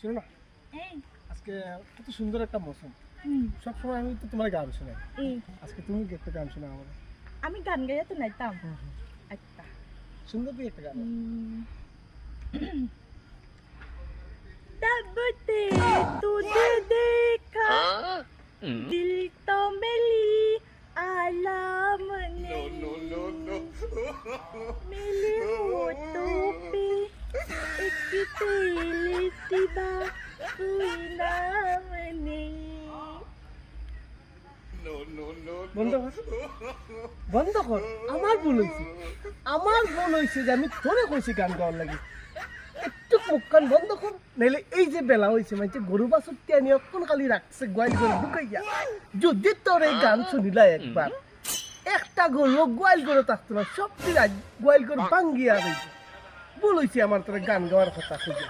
শুনো না, এই আজকে কত সুন্দর একটা মৌসুম। হুম, সবসময় আমি তো তোমার গান শোনাই, এই আজকে তুমি কি একটা গান শোনাও আমার? আমি গান গাইয়া তো নাইতাম একটা সুন্দর দিয়ে একটা গান। तब से तुझे देखा दिल तो मिली आलाम ने मिले होठों पे एक पीली सी बात कोई नाम नहीं বন্ধ কর, বন্ধ কর। আমার ভুল হয়েছে যে আমি তোরে কইছি গান গাওয়ার লাগে। একটু মুখখান বন্ধ কর, নাইলে এই যে বেলা হয়েছে মানে গরু বাছুর টেনে অক্ষণ খালি রাখছে গোয়াল করে ঢুকাইয়া। যদি তোর এই গান শুনিলা একবার, একটা গরু গোয়াল করে থাকতো না, সব গোয়াল করে ভাঙ্গিয়া রয়েছে। ভুল হয়েছে আমার তোর গান গাওয়ার কথা খুঁজে।